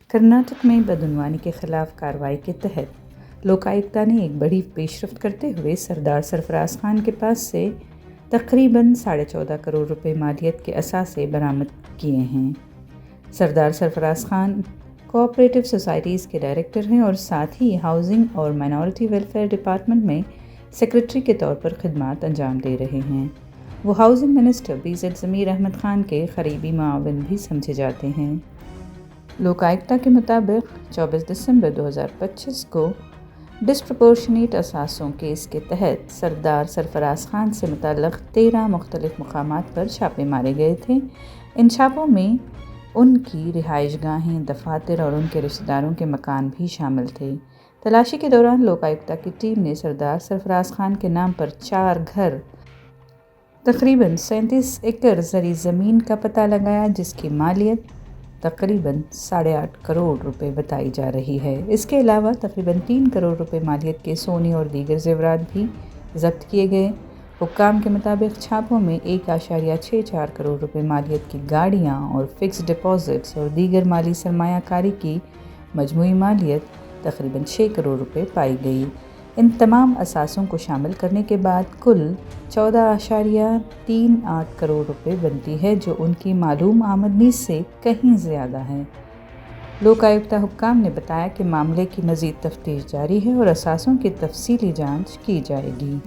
کرناٹک میں بدعنوانی کے خلاف کارروائی کے تحت لوکایکتا نے ایک بڑی پیش رفت کرتے ہوئے سردار سرفراز خان کے پاس سے تقریباً 14.5 کروڑ روپے مالیت کے اثاثے برآمد کیے ہیں۔ سردار سرفراز خان کوآپریٹو سوسائٹیز کے ڈائریکٹر ہیں اور ساتھ ہی ہاؤسنگ اور مائنورٹی ویلفیئر ڈپارٹمنٹ میں سیکریٹری کے طور پر خدمات انجام دے رہے ہیں۔ وہ ہاؤسنگ منسٹر BZ ضمیر احمد خان کے قریبی معاون بھی سمجھے جاتے ہیں۔ لوکایکتا کے مطابق 24 دسمبر 2025 کو ڈسپرپورشنیٹ اثاثوں کیس کے تحت سردار سرفراز خان سے متعلق 13 مختلف مقامات پر چھاپے مارے گئے تھے۔ ان چھاپوں میں ان کی رہائش گاہیں، دفاتر اور ان کے رشتہ داروں کے مکان بھی شامل تھے۔ تلاشی کے دوران لوکایکتا کی ٹیم نے سردار سرفراز خان کے نام پر 4 گھر، تقریباً 37 ایکڑ زرعی زمین کا پتہ لگایا، جس کی مالیت تقریباً 8.5 کروڑ روپے بتائی جا رہی ہے۔ اس کے علاوہ تقریباً 3 کروڑ روپے مالیت کے سونے اور دیگر زیورات بھی ضبط کیے گئے۔ حکام کے مطابق چھاپوں میں 1.64 کروڑ روپے مالیت کی گاڑیاں اور فکسڈ ڈپازٹس اور دیگر مالی سرمایہ کاری کی مجموعی مالیت تقریباً 6 کروڑ روپے پائی گئی۔ ان تمام اثاثوں کو شامل کرنے کے بعد کل 14.38 کروڑ روپے بنتی ہے، جو ان کی معلوم آمدنی سے کہیں زیادہ ہے۔ لوکایکتا حکام نے بتایا کہ معاملے کی مزید تفتیش جاری ہے اور اثاثوں کی تفصیلی جانچ کی جائے گی۔